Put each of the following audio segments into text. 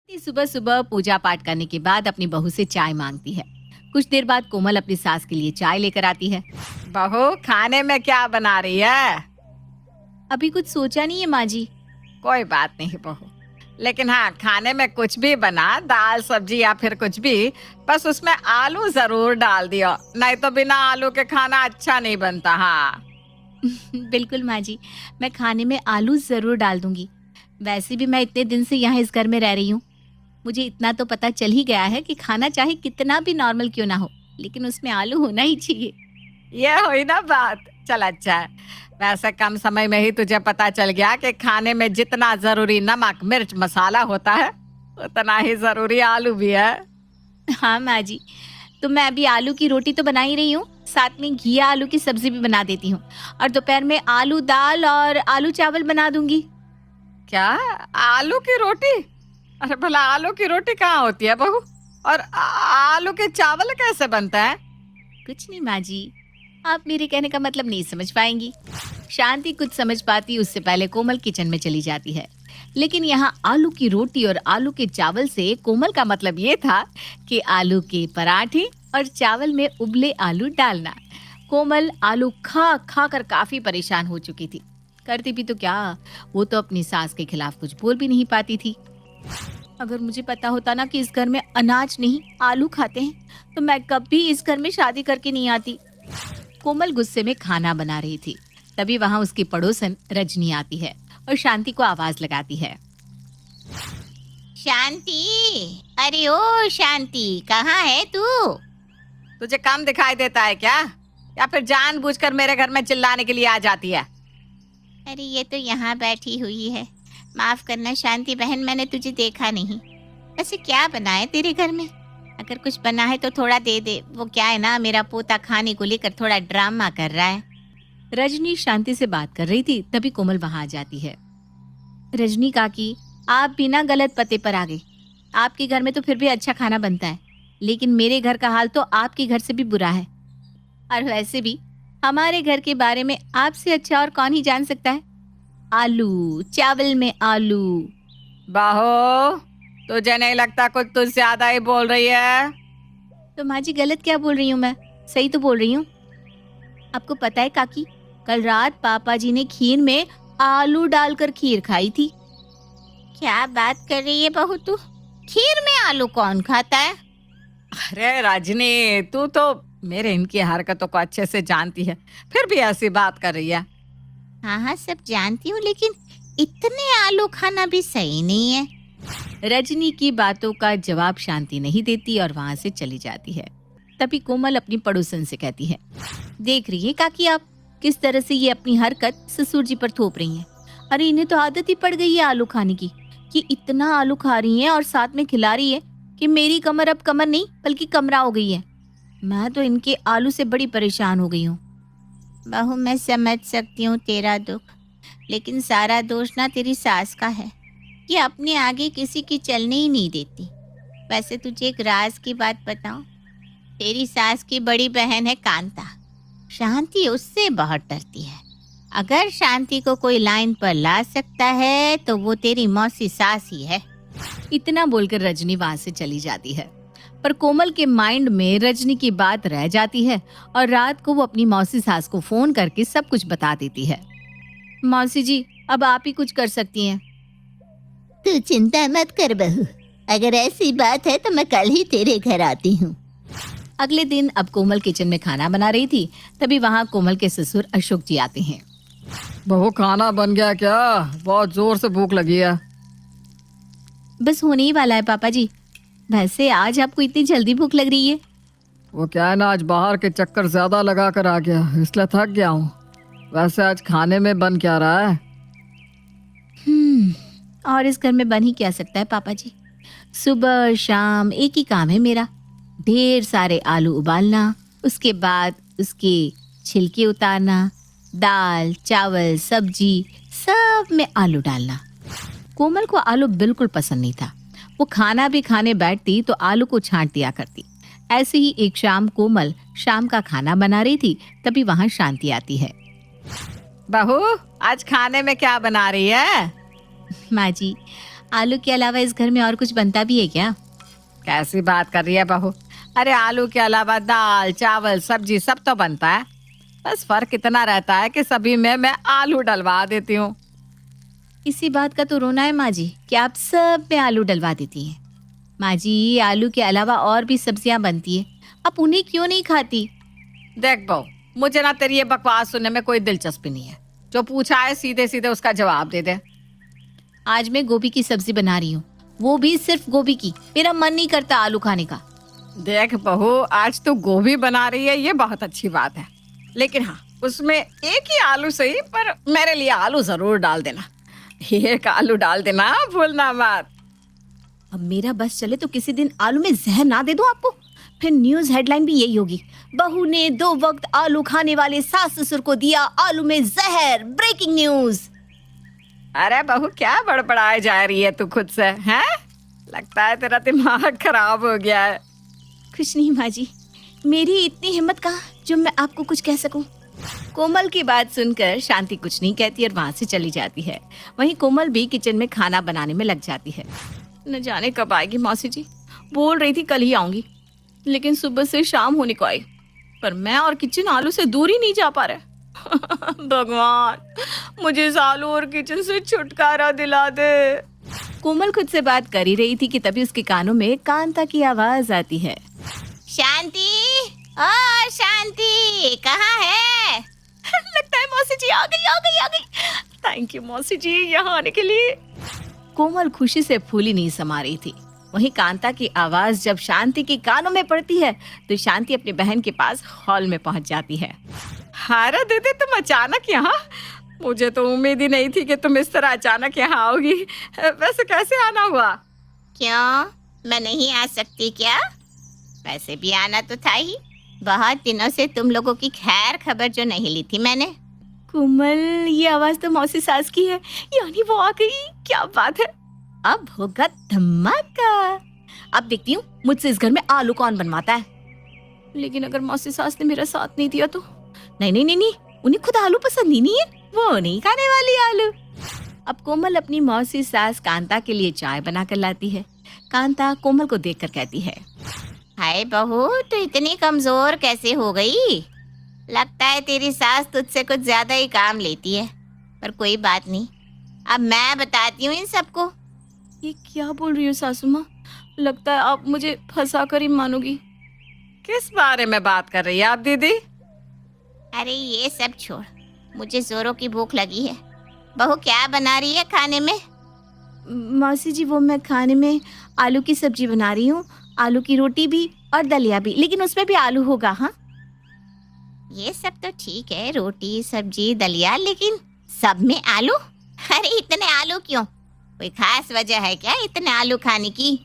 सुबह सुबह पूजा पाठ करने के बाद अपनी बहू से चाय मांगती है। कुछ देर बाद कोमल अपनी सास के लिए चाय लेकर आती है। बहू, खाने में क्या बना रही है? अभी कुछ सोचा नहीं है माँ जी। कोई बात नहीं बहू, लेकिन हाँ, खाने में कुछ भी बना, दाल सब्जी या फिर कुछ भी, बस उसमें आलू जरूर डाल दियो, नहीं तो बिना आलू के खाना अच्छा नहीं बनता। हाँ बिल्कुल माँ जी, मैं खाने में आलू जरूर डाल दूंगी। वैसे भी मैं इतने दिन से यहाँ इस घर में रह रही हूँ, मुझे इतना तो पता चल ही गया है कि खाना चाहे कितना भी नॉर्मल क्यों ना हो, लेकिन उसमें आलू होना ही चाहिए। ये हुई ना बात। चल अच्छा है, वैसे कम समय में ही तुझे पता चल गया कि खाने में जितना जरूरी नमक मिर्च मसाला होता है, उतना ही जरूरी आलू भी है। हाँ माँ जी, तो मैं अभी आलू की रोटी तो बना ही रही हूँ, साथ में घिया आलू की सब्जी भी बना देती हूँ, और दोपहर में आलू दाल और आलू चावल बना दूंगी। क्या? आलू की रोटी? अरे भला आलू की रोटी कहाँ होती है बहू? और आलू के चावल कैसे बनता है? कुछ नहीं माँ जी, आप मेरे कहने का मतलब नहीं समझ पाएंगी। शांति कुछ समझ पाती उससे पहले कोमल किचन में चली जाती है। लेकिन यहाँ आलू की रोटी और आलू के चावल से कोमल का मतलब ये था कि आलू के पराठे और चावल में उबले आलू डालना। कोमल आलू खा खा कर काफी परेशान हो चुकी थी। करती भी तो क्या, वो तो अपनी सास के खिलाफ कुछ बोल भी नहीं पाती थी। अगर मुझे पता होता ना कि इस घर में अनाज नहीं आलू खाते हैं, तो मैं कभी इस घर में शादी करके नहीं आती। कोमल गुस्से में खाना बना रही थी, तभी वहां उसकी पड़ोसन रजनी आती है और शांति को आवाज लगाती है। शांति, अरे ओ शांति, कहाँ है तू? तुझे कम दिखाई देता है क्या, या फिर जानबूझकर मेरे घर में चिल्लाने के लिए आ जाती है? अरे ये तो यहाँ बैठी हुई है। माफ करना शांति बहन, मैंने तुझे देखा नहीं। वैसे क्या बना है तेरे घर में? अगर कुछ बना है तो थोड़ा दे दे। वो क्या है ना, मेरा पोता खाने को लेकर थोड़ा ड्रामा कर रहा है। रजनी शांति से बात कर रही थी, तभी कोमल वहां आ जाती है। रजनी काकी, आप बिना गलत पते पर आ गए। आपके घर में तो फिर भी अच्छा खाना बनता है, लेकिन मेरे घर का हाल तो आपके घर से भी बुरा है। और वैसे भी हमारे घर के बारे में आपसे अच्छा और कौन ही जान सकता है। आलू चावल में आलू। बहू, तुझे नहीं लगता कुछ तू ज्यादा ही बोल रही है? तो माँ जी गलत क्या बोल रही हूँ मैं? सही तो बोल रही हूँ। आपको पता है काकी, कल रात पापा जी ने खीर में आलू डालकर खीर खाई थी। क्या बात कर रही है बहू तू? खीर में आलू कौन खाता है? अरे रजनी, तू तो मेरे इनकी हरकतों को अच्छे से जानती है, फिर भी ऐसी बात कर रही है। हाँ हाँ, सब जानती हूँ, लेकिन इतने आलू खाना भी सही नहीं है। रजनी की बातों का जवाब शांति नहीं देती और वहां से चली जाती है। तभी कोमल अपनी पड़ोसन से कहती है, देख रही है काकी आप किस तरह से ये अपनी हरकत ससुर जी पर थोप रही हैं। अरे इन्हें तो आदत ही पड़ गई है आलू खाने की, कि इतना आलू खा रही हैं और साथ में खिला रही है कि मेरी कमर अब कमर नहीं बल्कि कमरा हो गई है। मैं तो इनके आलू से बड़ी परेशान हो गई हूँ। बहू, मैं समझ सकती हूँ तेरा दुख, लेकिन सारा दोष ना तेरी सास का है, कि अपने आगे किसी की चलने ही नहीं देती। वैसे तुझे एक राज की बात बताऊं, तेरी सास की बड़ी बहन है कांता। शांति उससे बहुत डरती है। अगर शांति को कोई लाइन पर ला सकता है तो वो तेरी मौसी सास ही है। इतना बोलकर रजनी वहां से चली जाती है, पर कोमल के माइंड में रजनी की बात रह जाती है और रात को वो अपनी मौसी सास को फोन करके सब कुछ बता देती है। मौसी जी, अब आप ही कुछ कर सकती हैं। तू चिंता मत कर बहू, अगर ऐसी बात है तो मैं कल ही तेरे घर आती हूँ। अगले दिन अब कोमल किचन में खाना बना रही थी, तभी वहाँ कोमल के ससुर अशोक जी आते हैं। बहू, खाना बन गया क्या? बहुत जोर से भूख लगी है। बस होने ही वाला है पापा जी। वैसे आज आपको इतनी जल्दी भूख लग रही है? वो क्या है ना, आज बाहर के चक्कर ज्यादा लगा कर आ गया, इसलिए थक गया हूँ। वैसे आज खाने में बन क्या रहा है? और इस घर में बन ही क्या सकता है पापा जी। सुबह शाम एक ही काम है मेरा, ढेर सारे आलू उबालना, उसके बाद उसके छिलके उतारना, दाल चावल सब्जी सब में आलू डालना। कोमल को आलू बिल्कुल पसंद नहीं था। वो खाना भी खाने बैठती तो आलू को छांट दिया करती। ऐसे ही एक शाम कोमल शाम का खाना बना रही थी, तभी वहां शांति आती है। बहू, आज खाने में क्या बना रही है? माँ जी, आलू के अलावा इस घर में और कुछ बनता भी है क्या? कैसी बात कर रही है बहू? अरे आलू के अलावा दाल चावल सब्जी सब तो बनता है, बस फर्क इतना रहता है कि सभी में मैं आलू डलवा देती हूँ। इसी बात का तो रोना है माँ जी कि आप सब में आलू डलवा देती हैं। माँ जी, आलू के अलावा और भी सब्जियां बनती है, आप उन्हें क्यों नहीं खाती? देख बहू, मुझे ना तेरी ये बकवास सुनने में कोई दिलचस्पी नहीं है। जो पूछा है सीधे सीधे उसका जवाब दे दे। आज मैं गोभी की सब्जी बना रही हूँ, वो भी सिर्फ गोभी की। मेरा मन नहीं करता आलू खाने का। देख बहू, आज तू गोभी बना रही है ये बहुत अच्छी बात है, लेकिन हाँ उसमें एक ही आलू सही, पर मेरे लिए आलू जरूर डाल देना। एक आलू डाल देना, भूलना मत। अब मेरा बस चले तो किसी दिन आलू में जहर ना दे दूं आपको, फिर न्यूज हेडलाइन भी यही होगी, बहू ने 2 वक्त आलू खाने वाले सास ससुर को दिया आलू में जहर। Breaking news. अरे बहू, क्या बड़बड़ाए जा रही है तू खुद से, हैं? लगता है तेरा दिमाग खराब हो गया है। कुछ नहीं माँ जी, मेरी इतनी हिम्मत कहाँ जो मैं आपको कुछ कह सकूं। कोमल की बात सुनकर शांति कुछ नहीं कहती और वहां से चली जाती है। वहीं कोमल भी किचन में खाना बनाने में लग जाती है। न जाने कब आएगी मौसी जी, बोल रही थी कल ही आऊंगी, लेकिन सुबह से शाम होने को आई, पर मैं और किचन आलू से दूर ही नहीं जा पा रहे। भगवान, मुझे इस आलू और किचन से छुटकारा दिला दे। कोमल खुद से बात कर ही रही थी कि तभी उसके कानों में कांता की आवाज आती है। शांति, ओ शांति, कहाँ है? लगता है मौसी जी आ गई। थैंक यू मौसी जी यहाँ आने के लिए। कोमल खुशी से फूली नहीं समा रही थी। वहीं कांता की आवाज जब शांति के कानों में पड़ती है तो शांति अपनी बहन के पास हॉल में पहुंच जाती है। अरे दीदी, तुम अचानक यहाँ? मुझे तो उम्मीद ही नहीं थी कि तुम इस तरह अचानक यहाँ आओगी। वैसे कैसे आना हुआ? क्यों, मैं नहीं आ सकती क्या? वैसे भी आना तो था ही, बहुत दिनों से तुम लोगों की खैर खबर जो नहीं ली थी मैंने। कोमल, ये आवाज तो मौसी सास की है, यानी वो आ गई। क्या बात है, अब होगा धमाका। अब देखती हूँ मुझसे इस घर में आलू कौन बनवाता है। लेकिन अगर मौसी सास ने मेरा साथ नहीं दिया तो? नहीं, उन्हें खुद आलू पसंद ही नहीं है, वो नहीं खाने वाली आलू। अब कोमल अपनी मौसी सास कांता के लिए चाय बना कर लाती है। कांता कोमल को देखकर कहती है, हाय बहू, तू इतनी कमजोर कैसे हो गई? लगता है तेरी सास तुझसे कुछ ज्यादा ही काम लेती है, पर कोई बात नहीं, अब मैं बताती हूँ इन सबको। ये क्या बोल रही हो सासू माँ? लगता है आप मुझे फंसा कर ही मानोगी। किस बारे में बात कर रही है आप दीदी? अरे ये सब छोड़, मुझे जोरों की भूख लगी है। बहू क्या बना रही है खाने में? मौसी जी, वो मैं खाने में आलू की सब्जी बना रही हूँ, आलू की रोटी भी और दलिया भी, लेकिन उसमें भी आलू होगा। हाँ, ये सब तो ठीक है, रोटी सब्जी दलिया, लेकिन सब में आलू? अरे इतने आलू क्यों? कोई खास वजह है क्या इतने आलू खाने की?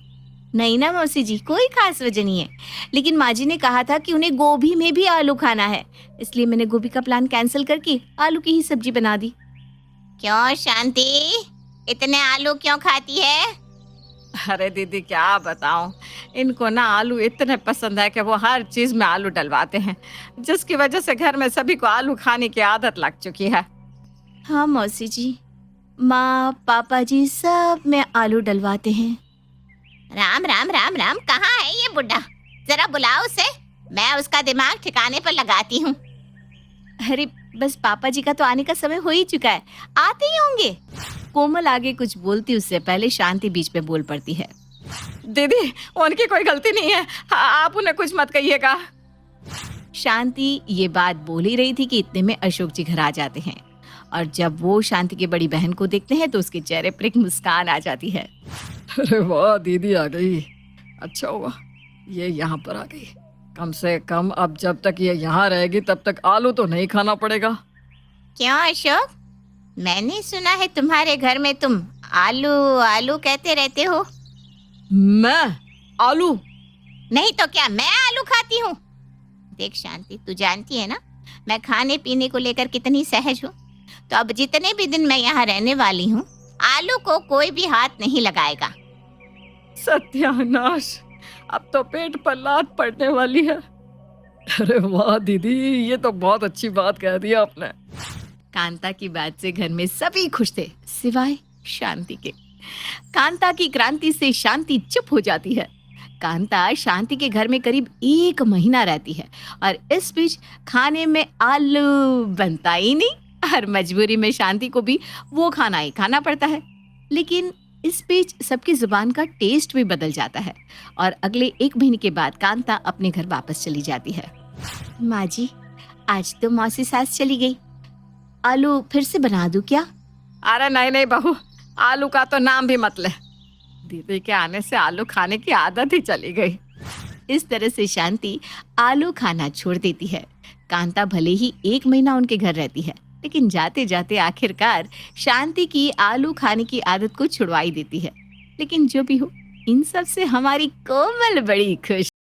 नहीं ना मौसी जी, कोई खास वजह नहीं है, लेकिन माँ जी ने कहा था कि उन्हें गोभी में भी आलू खाना है, इसलिए मैंने गोभी का प्लान कैंसिल करके आलू की ही सब्जी बना दी। क्यों शांति, इतने आलू क्यों खाती है? अरे दीदी क्या बताऊं, इनको ना आलू इतने पसंद है कि वो हर चीज में आलू डलवाते हैं, जिसकी वजह से घर में सभी को आलू खाने की आदत लग चुकी है। हाँ मौसी जी, माँ पापा जी सब में आलू डलवाते हैं। राम राम राम राम, कहाँ है ये बुढ़ा? जरा बुलाओ उसे, मैं उसका दिमाग ठिकाने पर लगाती हूँ। अरे बस पापा जी का तो आने का समय हो ही चुका है, आते ही होंगे। कोमल आगे कुछ बोलती उससे पहले शांति बीच में बोल पड़ती है। दीदी, उनकी कोई गलती नहीं है, आप उन्हें कुछ मत कहिएगा। शांति ये बात बोल ही रही थी कि इतने में अशोक जी घर आ जाते हैं, और जब वो शांति की बड़ी बहन को देखते हैं तो उसके चेहरे पर एक मुस्कान आ जाती है। अरे वाह, दीदी आ गई, अच्छा हुआ ये यहाँ पर आ गई। कम से कम अब जब तक ये यहाँ रहेगी तब तक आलू तो नहीं खाना पड़ेगा। क्यों अशोक, मैंने सुना है तुम्हारे घर में तुम आलू आलू कहते रहते हो। मैं आलू? नहीं तो क्या मैं आलू खाती हूँ? देख शांति, तू जानती है ना मैं खाने पीने को लेकर कितनी सहज हूँ, तो अब जितने भी दिन मैं यहाँ रहने वाली हूँ आलू को कोई भी हाथ नहीं लगाएगा। सत्यानाश, अब तो पेट पर लात पड़ने वाली है। अरे वाह दीदी, ये तो बहुत अच्छी बात कह दी आपने। कांता की बात से घर में सभी खुश थे सिवाय शांति के। कांता की क्रांति से शांति चुप हो जाती है। कांता शांति के घर में करीब 1 महीना रहती है और इस बीच खाने में आलू बनता ही नहीं और मजबूरी में शांति को भी वो खाना ही खाना पड़ता है। लेकिन इस बीच सबकी जुबान का टेस्ट भी बदल जाता है और अगले 1 महीने के बाद कांता अपने घर वापस चली जाती है। माँ जी, आज तो मौसी सास चली गई, आलू फिर से बना दूं क्या? अरे नहीं नहीं बहू, आलू का तो नाम भी मत ले। दीदी के आने से आलू खाने की आदत ही चली गई। इस तरह से शांति आलू खाना छोड़ देती है। कांता भले ही 1 महीना उनके घर रहती है, लेकिन जाते जाते आखिरकार शांति की आलू खाने की आदत को छुड़वा ही देती है। लेकिन जो भी हो, इन सब से हमारी कोमल बड़ी खुश